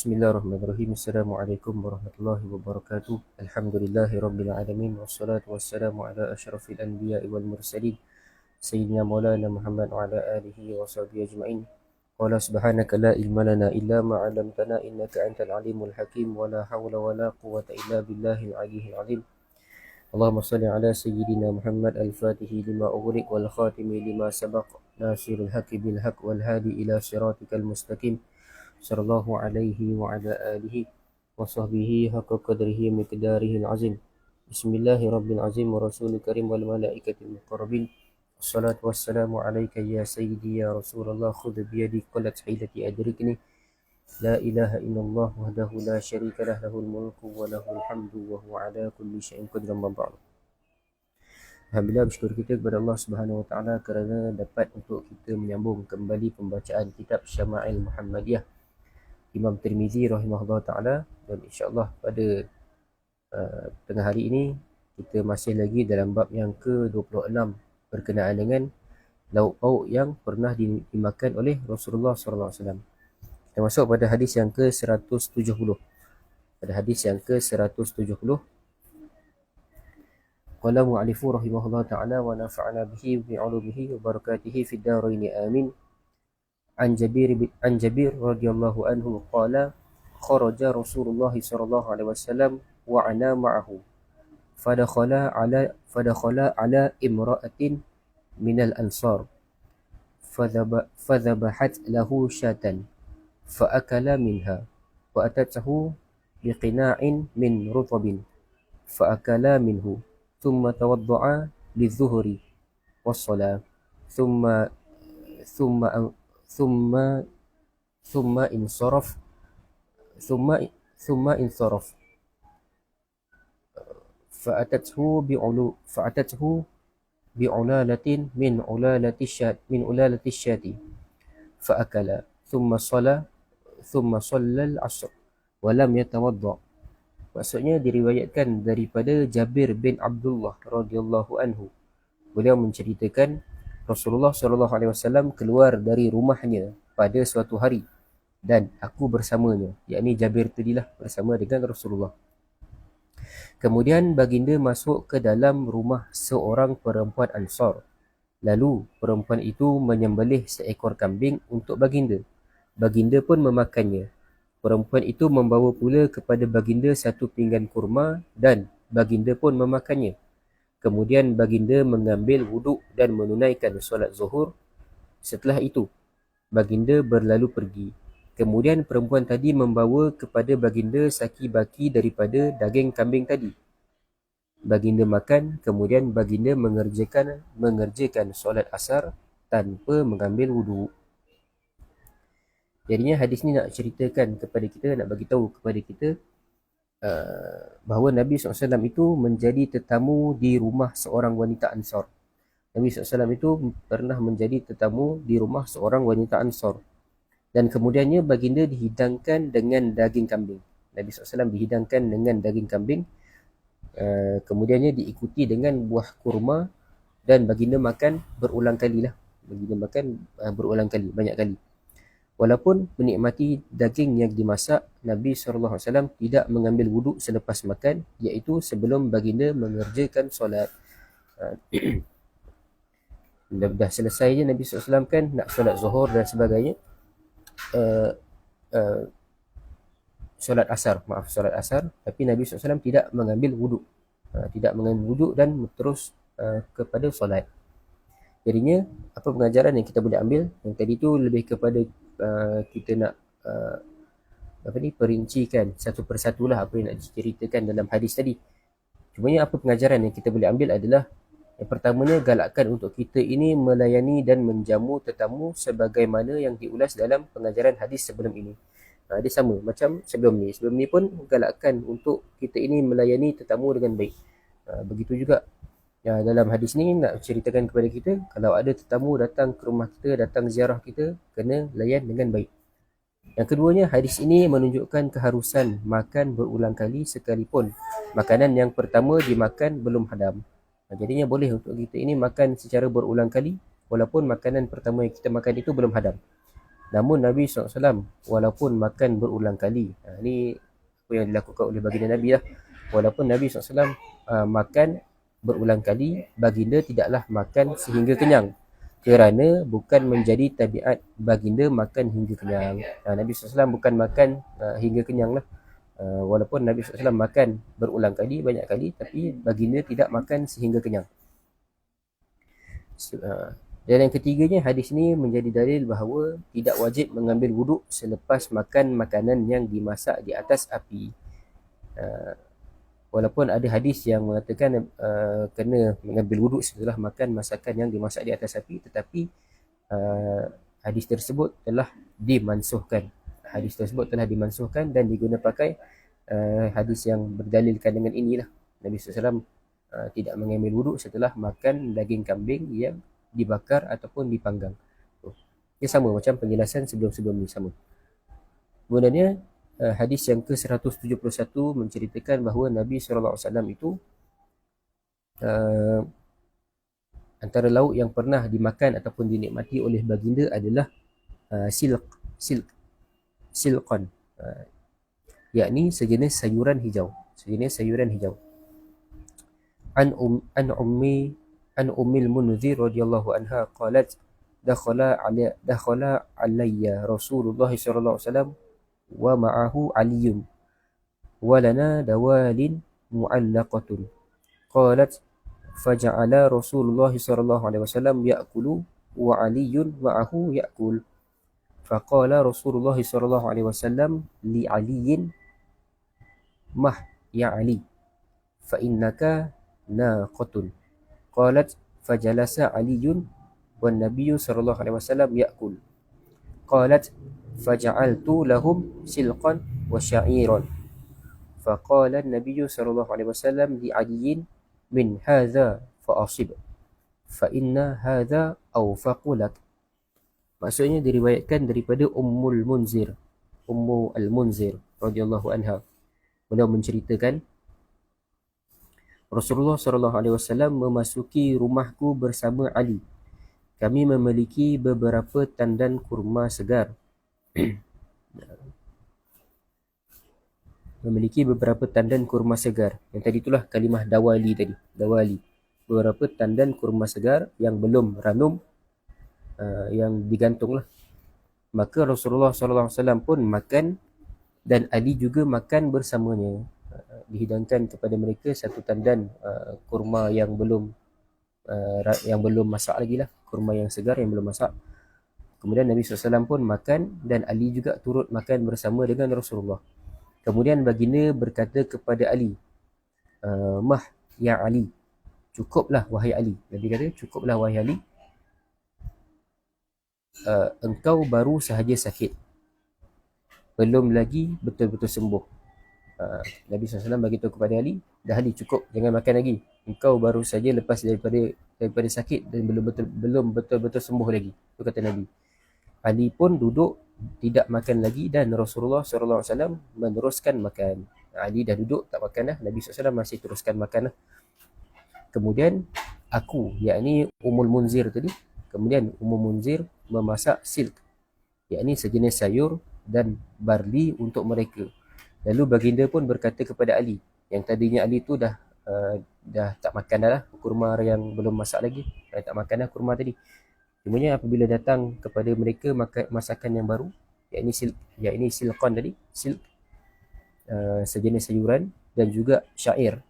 Bismillahirrahmanirrahim. Assalamualaikum warahmatullahi wabarakatuh. Alhamdulillahi rabbil alamin. Wassalatu wassalamu ala asyrafil anbiya'i wal mursalin Sayyidina Maulana Muhammad wa ala alihi wa sahbihi ajma'in. Qala subhanaka la ilma lana illa ma 'allamtana innaka antal alimul hakim wa la hawla wa la quwwata illa billahil aliyyil azim. Allahumma salli ala sayyidina Muhammad al-Fatihi lima ughliq wal khatimi lima sabaq nasirul haqqi bil haqq wal hadi ila siratikal mustaqim. Sallallahu alaihi wa ala alihi wa sahbihi haqqa qadrihi miqdarihi al-azim. Bismillahirrahmanirrahim. Wa rasulul karim wal malaikatil muqarrabin. Assalatu wassalamu alayka ya sayyidi ya Rasulullah. Khudh biyadi qalat hilati adrikni. La ilaha illallah wahdahu la syarika lah, lahul mulku wa lahul hamdu wa huwa ala kulli syai'in qadir. Amma ba'd. Alhamdulillah, bersyukur kita kepada Allah Subhanahu wa taala kerana dapat untuk kita menyambung kembali pembacaan kitab Syama'il Muhammadiyah Imam Tirmizi rahimahullah ta'ala. Dan insyaAllah pada tengah hari ini kita masih lagi dalam bab yang ke-26 berkenaan dengan lauk pauk yang pernah dimakan oleh Rasulullah SAW. Kita masuk pada hadis yang ke-170. Pada hadis yang ke-170, qala mu'alifu rahimahullah ta'ala wa nafa'ana bihi bi'ulumihi wa barakatihi fid daraini amin. An Jabir radhiyallahu anhu qala kharaja Rasulullah sallallahu alaihi wasallam wa ana ma'ahu fadakhala ala imra'atin minal ansar fadhabahat lahu syatan faakala minha wa atathu biqina'in min rutabin faakala minhu thumma tawadda'a lidh-dhuhri was-salah thumma insaraf fa'atathu bi'ulalatin min ulalati syati fa'akala thumma salla al-'asr wa lam yatawadda. Maksudnya diriwayatkan daripada Jabir bin Abdullah radhiyallahu anhu. Beliau menceritakan Rasulullah SAW keluar dari rumahnya pada suatu hari dan aku bersamanya, yakni Jabir tadilah bersama dengan Rasulullah. Kemudian baginda masuk ke dalam rumah seorang perempuan Ansar. Lalu perempuan itu menyembelih seekor kambing untuk baginda. Baginda pun memakannya. Perempuan itu membawa pula kepada baginda satu pinggan kurma dan baginda pun memakannya. Kemudian baginda mengambil wuduk dan menunaikan solat zuhur. Setelah itu, baginda berlalu pergi. Kemudian perempuan tadi membawa kepada baginda saki-baki daripada daging kambing tadi. Baginda makan, kemudian baginda mengerjakan solat asar tanpa mengambil wuduk. Jadinya hadis ni nak ceritakan kepada kita, nak bagi tahu kepada kita bahawa Nabi SAW itu menjadi tetamu di rumah seorang wanita Ansar. Nabi SAW itu pernah menjadi tetamu di rumah seorang wanita Ansar. Dan kemudiannya baginda dihidangkan dengan daging kambing. Nabi SAW dihidangkan dengan daging kambing. Kemudiannya diikuti dengan buah kurma dan baginda makan berulang kali lah. Baginda makan berulang kali, banyak kali. Walaupun menikmati daging yang dimasak, Nabi SAW tidak mengambil wuduk selepas makan, iaitu sebelum baginda mengerjakan solat. Dah selesai je Nabi SAW kan nak solat zuhur dan sebagainya. Solat asar, tapi Nabi SAW tidak mengambil wuduk. Dan terus kepada solat. Jadinya apa pengajaran yang kita boleh ambil? Yang tadi tu lebih kepada kita nak perincikan satu persatulah apa yang nak diceritakan dalam hadis tadi. Cumanya apa pengajaran yang kita boleh ambil adalah yang pertamanya, galakkan untuk kita ini melayani dan menjamu tetamu sebagaimana yang diulas dalam pengajaran hadis sebelum ini. Dia sama macam sebelum ni. Sebelum ni pun galakkan untuk kita ini melayani tetamu dengan baik. Begitu juga dalam hadis ni nak ceritakan kepada kita, kalau ada tetamu datang ke rumah kita, datang ziarah kita, kena layan dengan baik. Yang keduanya, hadis ini menunjukkan keharusan makan berulang kali sekalipun makanan yang pertama dimakan belum hadam. Jadinya boleh untuk kita ini makan secara berulang kali walaupun makanan pertama yang kita makan itu belum hadam. Namun Nabi SAW walaupun makan berulang kali, ini apa yang dilakukan oleh baginda Nabi lah. Walaupun Nabi SAW makan berulang kali, baginda tidaklah makan sehingga kenyang, kerana bukan menjadi tabiat baginda makan hingga kenyang. Nabi SAW bukan makan hingga kenyang lah. Walaupun Nabi SAW makan berulang kali, banyak kali, tapi baginda tidak makan sehingga kenyang. Dan yang ketiganya, hadis ini menjadi dalil bahawa tidak wajib mengambil wuduk selepas makan makanan yang dimasak di atas api. Walaupun ada hadis yang mengatakan kena mengambil wuduk setelah makan masakan yang dimasak di atas api, tetapi hadis tersebut telah dimansuhkan. Hadis tersebut telah dimansuhkan dan diguna pakai hadis yang berdalilkan dengan inilah. Nabi SAW tidak mengambil wuduk setelah makan daging kambing yang dibakar ataupun dipanggang. Ia sama macam penjelasan sebelum-sebelum ni, sama. Kemudiannya hadis yang ke-171 menceritakan bahawa Nabi SAW itu antara lauk yang pernah dimakan ataupun dinikmati oleh baginda adalah silqan, yakni sejenis sayuran hijau. An Ummil Munzir radhiyallahu anha qalat dakhala alayya Rasulullah sallallahu alaihi wasallam wa ma'ahu Aliyun wa lana dawalin mu'allaqatun. Qalat faja'ala Rasulullah sallallahu alaihi wasallam ya'kulu wa Aliyun ma'ahu ya'kul. Faqala Rasulullah sallallahu alaihi wasallam li Aliyin mah ya Ali fa innaka naqatun. Qalat fajalasa Aliyun wan Nabiyyu sallallahu alaihi wasallam ya'kul. Qalat faja'altu lahum silqan wa sya'iran. Faqala an-Nabiyyu sallallahu alaihi wasallam li Aliyin min hadha fa asib fa inna hadha awfaqu lak. Maksudnya diriwayatkan daripada Ummu Al-Munzir radhiyallahu anha. Beliau menceritakan Rasulullah SAW memasuki rumahku bersama Ali. Kami memiliki beberapa tandan kurma segar. Yang tadi itulah kalimah dawali tadi. Dawali. Beberapa tandan kurma segar yang belum ranum, yang digantung lah. Maka Rasulullah SAW pun makan dan Ali juga makan bersamanya. Dihidangkan kepada mereka satu tandan kurma yang belum masak lagi lah, kurma yang segar yang belum masak. Kemudian Nabi SAW pun makan dan Ali juga turut makan bersama dengan Rasulullah. Kemudian baginda berkata kepada Ali, mah ya Ali, cukuplah wahai Ali. Nabi kata, cukuplah wahai Ali, engkau baru sahaja sakit, belum lagi betul-betul sembuh. Nabi SAW beritahu kepada Ali, dah Ali cukup, jangan makan lagi. Engkau baru saja lepas daripada sakit dan belum betul-betul sembuh lagi. Itu kata Nabi. Ali pun duduk tidak makan lagi dan Rasulullah SAW meneruskan makan. Ali dah duduk tak makan dah, Nabi SAW masih teruskan makan lah. Kemudian aku, yakni Ummul Munzir tadi, kemudian Ummul Munzir memasak silk, yakni sejenis sayur dan barli untuk mereka. Lalu baginda pun berkata kepada Ali, yang tadinya Ali tu dah tak makan dah lah kurma yang belum masak lagi, tak makan dah kurma tadi. Cumanya apabila datang kepada mereka masakan yang baru, yakni silqan tadi, silk, sejenis sayuran dan juga syair,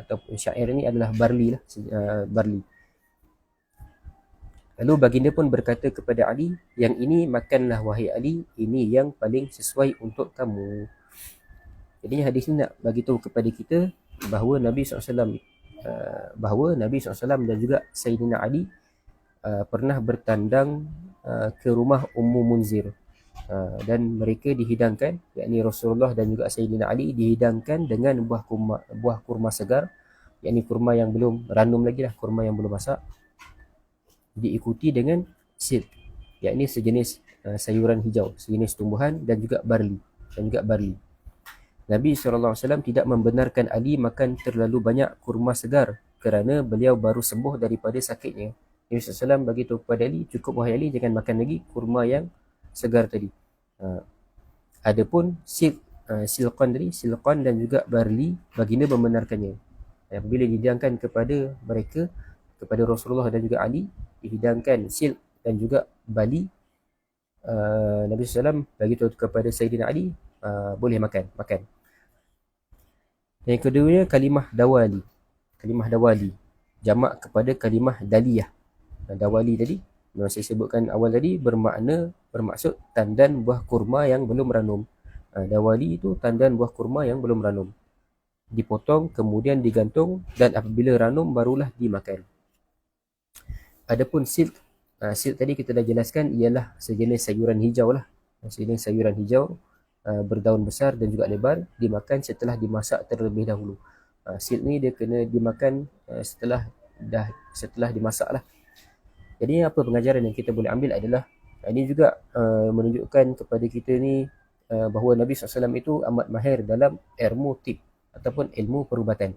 atau syair ini adalah barli lah, barli. Lalu baginda pun berkata kepada Ali, yang ini makanlah wahai Ali, ini yang paling sesuai untuk kamu. Jadi hadis ini nak bagi tahu kepada kita bahawa Nabi SAW dan juga Sayyidina Ali pernah bertandang ke rumah Ummu Munzir, dan mereka dihidangkan, yakni Rasulullah dan juga Sayyidina Ali dihidangkan dengan buah kurma segar, yakni kurma yang belum ranum lagi lah, kurma yang belum masak, diikuti dengan silk, yakni sejenis sayuran hijau, sejenis tumbuhan dan juga barli. Nabi SAW tidak membenarkan Ali makan terlalu banyak kurma segar kerana beliau baru sembuh daripada sakitnya. Nabi SAW beritahu kepada Ali, cukup wahai Ali, jangan makan lagi kurma yang segar tadi. Adapun silqan tadi, silqan dan juga barli, baginda membenarkannya. Bila dihidangkan kepada mereka, kepada Rasulullah dan juga Ali, dihidangkan silq dan juga bali, Nabi SAW bagi tahu kepada Sayyidina Ali, boleh makan. Yang keduanya kalimah dawali. Kalimah dawali jamak kepada kalimah daliyah. Dawali tadi yang saya sebutkan awal tadi bermaksud tandan buah kurma yang belum ranum. Dawali itu tandan buah kurma yang belum ranum. Dipotong kemudian digantung dan apabila ranum barulah dimakan. Adapun silk tadi kita dah jelaskan ialah sejenis sayuran hijau lah. Sejenis sayuran hijau berdaun besar dan juga lebar, dimakan setelah dimasak terlebih dahulu. Silk ni dia kena dimakan setelah dimasak lah. Jadi apa pengajaran yang kita boleh ambil adalah, ini juga menunjukkan kepada kita ni bahawa Nabi SAW itu amat mahir dalam ilmu tib ataupun ilmu perubatan.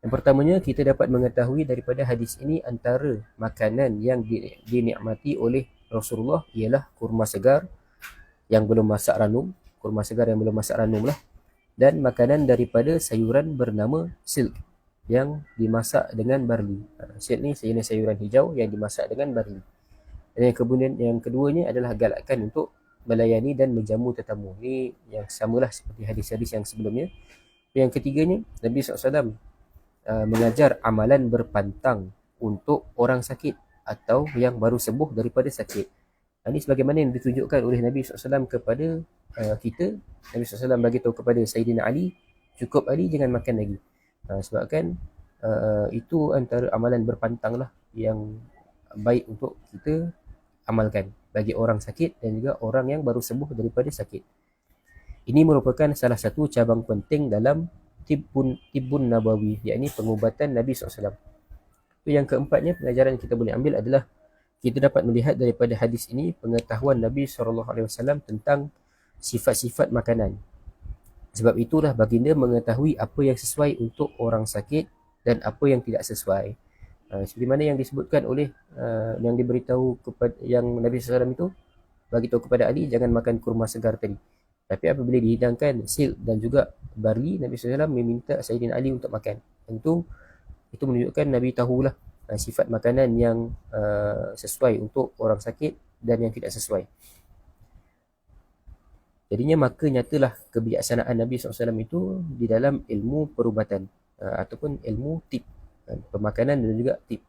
Yang pertamanya, kita dapat mengetahui daripada hadis ini antara makanan yang dinikmati oleh Rasulullah ialah kurma segar yang belum masak ranum, lah, dan makanan daripada sayuran bernama silk yang dimasak dengan barli. Silk ni sejenis sayuran hijau yang dimasak dengan barli. Dan kemudian yang keduanya adalah galakan untuk melayani dan menjamu tetamu. Ini yang samalah seperti hadis-hadis yang sebelumnya. Yang ketiganya, Nabi SAW mengajar amalan berpantang untuk orang sakit atau yang baru sembuh daripada sakit. Ini sebagaimana yang ditunjukkan oleh Nabi SAW kepada kita. Nabi SAW bagi tahu kepada Sayyidina Ali, cukup Ali, jangan makan lagi. Sebabkan itu antara amalan berpantang lah yang baik untuk kita amalkan bagi orang sakit dan juga orang yang baru sembuh daripada sakit. Ini merupakan salah satu cabang penting dalam Tibbun Nabawi, yakni pengubatan Nabi SAW. Yang keempatnya, pelajaran yang kita boleh ambil adalah kita dapat melihat daripada hadis ini pengetahuan Nabi SAW tentang sifat-sifat makanan. Sebab itulah baginda mengetahui apa yang sesuai untuk orang sakit dan apa yang tidak sesuai. Seperti mana yang disebutkan oleh yang diberitahu kepada yang Nabi SAW itu bagi tahu kepada Ali, jangan makan kurma segar tadi. Tapi apabila dihidangkan silk dan juga barli, Nabi SAW meminta Sayyidina Ali untuk makan. Tentu itu menunjukkan Nabi tahulah sifat makanan yang sesuai untuk orang sakit dan yang tidak sesuai. Jadinya maka nyatalah kebijaksanaan Nabi SAW itu di dalam ilmu perubatan ataupun ilmu tib, pemakanan dan juga tib,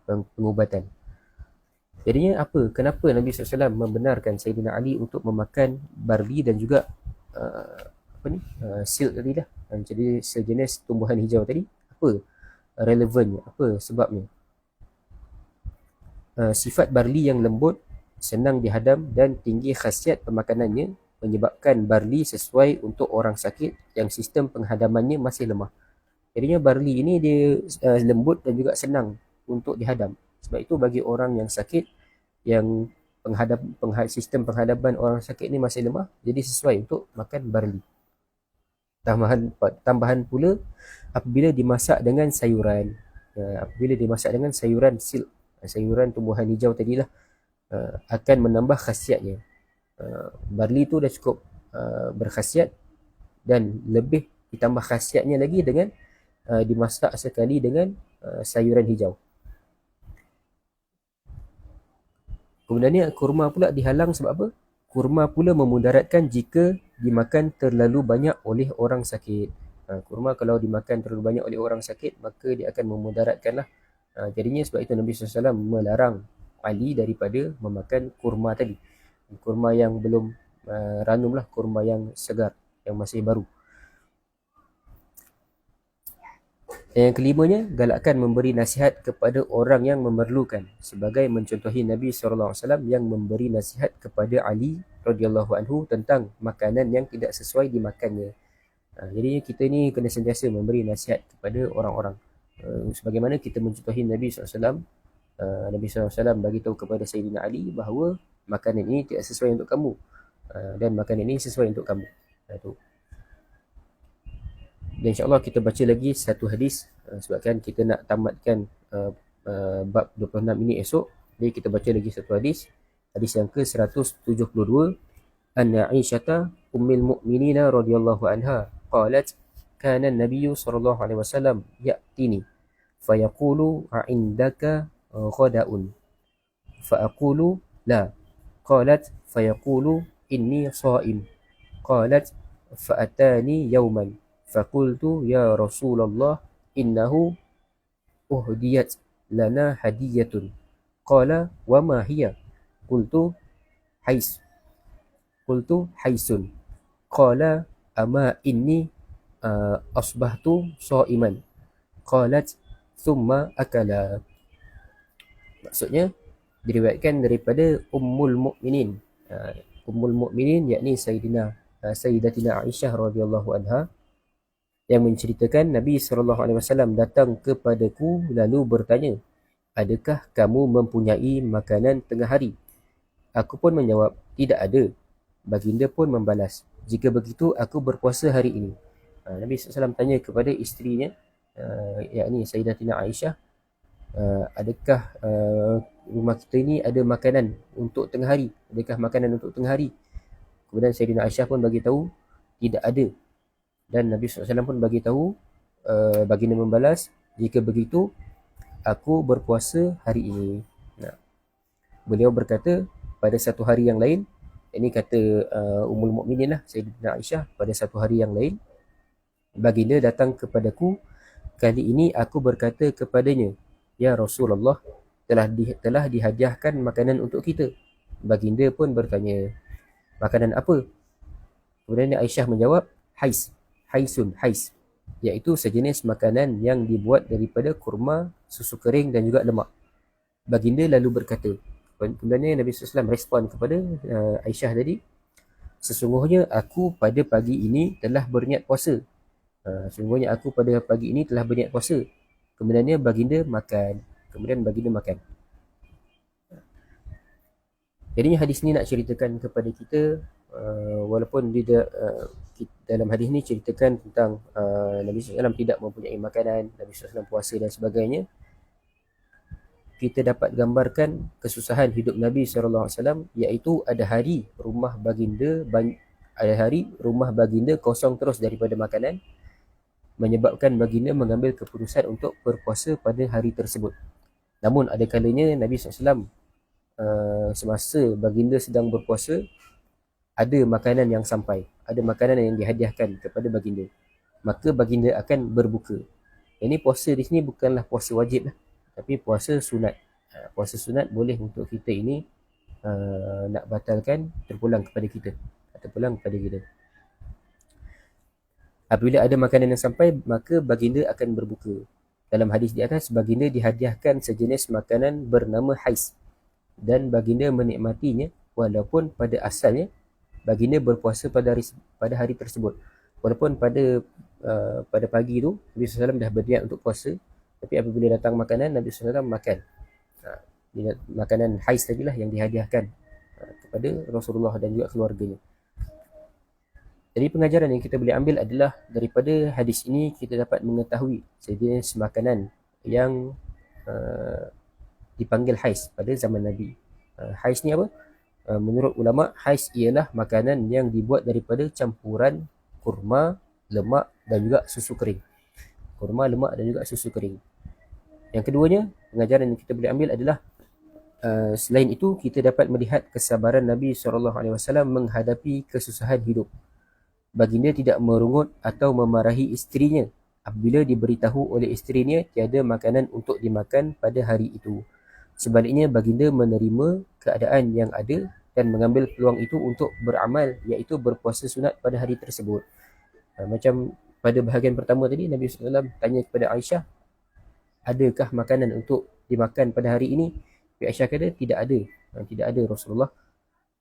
pengubatan. Jadinya apa? Kenapa Nabi SAW membenarkan Sayyidina Ali untuk memakan barli dan juga silk tadi lah. Jadi sejenis tumbuhan hijau tadi. Apa relevannya? Apa sebabnya? Sifat barli yang lembut, senang dihadam dan tinggi khasiat pemakanannya menyebabkan barli sesuai untuk orang sakit yang sistem penghadamannya masih lemah. Jadinya barli ini dia lembut dan juga senang untuk dihadam. Sebab itu bagi orang yang sakit, yang sistem penghadapan orang sakit ni masih lemah, jadi sesuai untuk makan barli. Tambahan pula apabila dimasak dengan sayuran, silk, sayuran tumbuhan hijau tadilah, akan menambah khasiatnya. Barli tu dah cukup berkhasiat dan lebih ditambah khasiatnya lagi dengan dimasak sekali dengan sayuran hijau. Kemudiannya kurma pula dihalang sebab apa? Kurma pula memudaratkan jika dimakan terlalu banyak oleh orang sakit. Kurma kalau dimakan terlalu banyak oleh orang sakit, maka dia akan memudaratkan lah. Jadinya sebab itu Nabi SAW melarang Ali daripada memakan kurma tadi. Kurma yang belum ranum lah, kurma yang segar, yang masih baru. Yang kelimanya, galakkan memberi nasihat kepada orang yang memerlukan, sebagai mencontohi Nabi SAW yang memberi nasihat kepada Ali radhiyallahu anhu tentang makanan yang tidak sesuai dimakannya. Jadi kita ni kena sentiasa memberi nasihat kepada orang-orang. Sebagaimana kita mencontohi Nabi SAW, Nabi SAW bagi tahu kepada Sayyidina Ali bahawa makanan ini tidak sesuai untuk kamu, dan makanan ini sesuai untuk kamu. Itu. Dan insyaAllah kita baca lagi satu hadis, sebabkan kita nak tamatkan bab 26 ini esok. Jadi kita baca lagi satu hadis Hadis yang ke-172, Anna Aisyata ummil mu'minina radhiyallahu anha qalat kana an-nabiy sallallahu alaihi wasallam ya'tini fayaqulu a'indaka ghada'un fa aqulu la qalat fayaqulu inni sha'im qalat fa atani yawman faqultu ya Rasulullah innahu uhdiyat lana hadiyatun qala wa ma hiya qultu hais qultu haisun qala ama inni asbahtu sha'iman qalat thumma akala. Maksudnya diriwayatkan daripada Ummul Mukminin, Ummul Mukminin yakni Sayyidatina Aisyah radhiyallahu anha, yang menceritakan Nabi SAW datang kepadaku lalu bertanya, adakah kamu mempunyai makanan tengah hari? Aku pun menjawab, tidak ada. Baginda pun membalas, jika begitu aku berpuasa hari ini. Nabi SAW tanya kepada isterinya, yakni Sayyidatina Aisyah, adakah rumah kita ini ada makanan untuk tengah hari? Adakah makanan untuk tengah hari? Kemudian Sayyidatina Aisyah pun bagi tahu tidak ada. Dan Nabi SAW pun bagi tahu, baginda membalas, jika begitu aku berpuasa hari ini. Beliau berkata pada satu hari yang lain, ini kata Ummul Mukminin lah, Sayyidatina Aisyah, pada satu hari yang lain baginda datang kepadaku. Kali ini aku berkata kepadanya, ya Rasulullah, telah dihadiahkan makanan untuk kita. Baginda pun bertanya, makanan apa? Kemudian Aisyah menjawab, haisun, iaitu sejenis makanan yang dibuat daripada kurma, susu kering dan juga lemak. Baginda lalu berkata, kemudian Nabi SAW respon kepada Aisyah tadi, sesungguhnya aku pada pagi ini telah berniat puasa. Kemudiannya baginda makan. Jadinya hadis ni nak ceritakan kepada kita, walaupun dalam hadis ni ceritakan tentang Nabi SAW tidak mempunyai makanan, Nabi SAW puasa dan sebagainya, kita dapat gambarkan kesusahan hidup Nabi SAW, iaitu ada hari rumah baginda kosong terus daripada makanan, menyebabkan baginda mengambil keputusan untuk berpuasa pada hari tersebut. Namun ada kalanya Nabi SAW semasa baginda sedang berpuasa, ada makanan yang sampai, ada makanan yang dihadiahkan kepada baginda, maka baginda akan berbuka. Ini puasa di sini bukanlah puasa wajib lah, tapi puasa sunat. Puasa sunat boleh untuk kita ini nak batalkan, terpulang kepada kita. Apabila ada makanan yang sampai, maka baginda akan berbuka. Dalam hadis di atas, baginda dihadiahkan sejenis makanan bernama hais, dan baginda menikmatinya walaupun pada asalnya baginda berpuasa pada hari tersebut. Walaupun pada pagi tu Nabi SAW dah berniat untuk puasa, tapi apabila datang makanan, Nabi SAW makan. Makanan hais tadilah yang dihadiahkan kepada Rasulullah dan juga keluarganya. Jadi pengajaran yang kita boleh ambil adalah daripada hadis ini kita dapat mengetahui sejenis makanan yang dipanggil hais pada zaman Nabi. Hais ni apa? Menurut ulama, hais ialah makanan yang dibuat daripada campuran kurma, lemak dan juga susu kering. Yang keduanya, pengajaran yang kita boleh ambil adalah selain itu kita dapat melihat kesabaran Nabi SAW menghadapi kesusahan hidup. Baginda tidak merungut atau memarahi isterinya apabila diberitahu oleh isterinya tiada makanan untuk dimakan pada hari itu. Sebaliknya, baginda menerima keadaan yang ada dan mengambil peluang itu untuk beramal, iaitu berpuasa sunat pada hari tersebut. Macam pada bahagian pertama tadi, Nabi SAW tanya kepada Aisyah, adakah makanan untuk dimakan pada hari ini? Aisyah kata, tidak ada Rasulullah.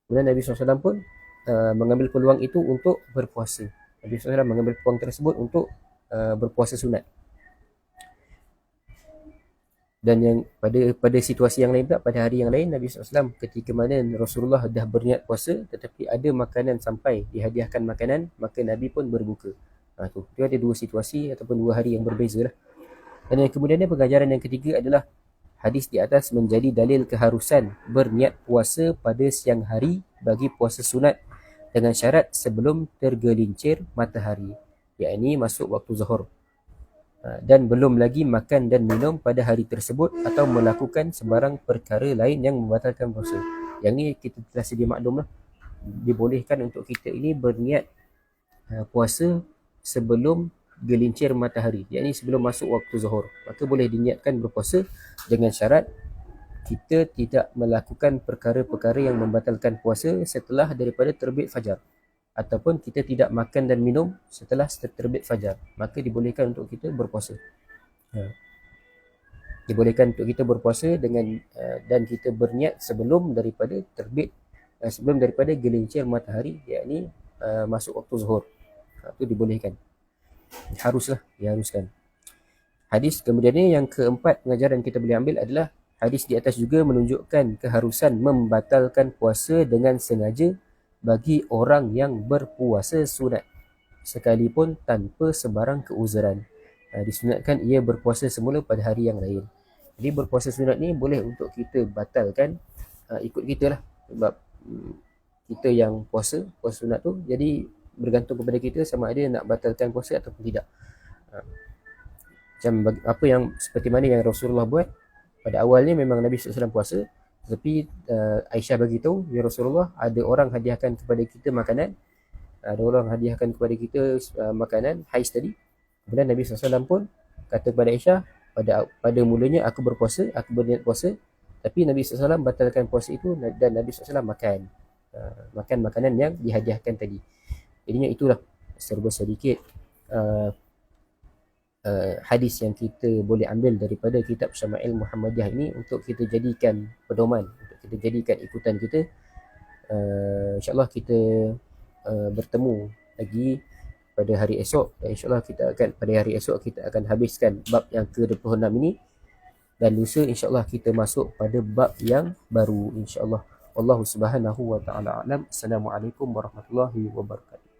Kemudian Nabi SAW pun mengambil peluang itu untuk berpuasa. Nabi SAW mengambil peluang tersebut untuk berpuasa sunat. Dan yang pada situasi yang lain pula, pada hari yang lain, Nabi SAW ketika mana Rasulullah dah berniat puasa tetapi ada makanan sampai, dihadiahkan makanan, maka Nabi pun berbuka. Dia ada dua situasi ataupun dua hari yang berbeza lah. Dan yang kemudiannya pengajaran yang ketiga adalah Hadis di atas menjadi dalil keharusan berniat puasa pada siang hari bagi puasa sunat dengan syarat sebelum tergelincir matahari, yakni masuk waktu zuhur, dan belum lagi makan dan minum pada hari tersebut atau melakukan sebarang perkara lain yang membatalkan puasa. Yang ni kita telah sedia maklum lah, dibolehkan untuk kita ini berniat puasa sebelum gelincir matahari, yakni sebelum masuk waktu zuhur, maka boleh diniatkan berpuasa dengan syarat kita tidak melakukan perkara-perkara yang membatalkan puasa setelah daripada terbit fajar, ataupun kita tidak makan dan minum setelah terbit fajar, maka dibolehkan untuk kita berpuasa. Dibolehkan untuk kita berpuasa dengan dan kita berniat sebelum daripada gelincir matahari, yakni masuk waktu zuhur. Itu dibolehkan. Diharuskan. Hadis kemudian ni yang keempat pengajaran kita boleh ambil adalah hadis di atas juga menunjukkan keharusan membatalkan puasa dengan sengaja bagi orang yang berpuasa sunat sekalipun tanpa sebarang keuzuran. Disunatkan ia berpuasa semula pada hari yang lain. Jadi berpuasa sunat ni boleh untuk kita batalkan ikut kita lah, sebab kita yang puasa sunat tu, jadi bergantung kepada kita sama ada nak batalkan puasa ataupun tidak. Macam apa yang seperti mana yang Rasulullah buat pada awalnya, memang Nabi SAW puasa, tetapi Aisyah beritahu, ya Rasulullah, ada orang hadiahkan kepada kita makanan, makanan hais tadi. Kemudian Nabi SAW pun kata kepada Aisyah, pada mulanya aku berpuasa, aku berniat puasa, tapi Nabi SAW batalkan puasa itu dan Nabi SAW makan makanan yang dihadiahkan tadi. Jadinya itulah serba sedikit hadis yang kita boleh ambil daripada kitab Syama'il Muhammadiyah ini untuk kita jadikan pedoman, untuk kita jadikan ikutan kita. InsyaAllah kita bertemu lagi pada hari esok, dan insyaAllah pada hari esok kita akan habiskan bab yang ke-26 ini, dan lusa insyaAllah kita masuk pada bab yang baru insyaAllah. Wallahu subhanahu wa ta'ala a'lam. Assalamualaikum warahmatullahi wabarakatuh.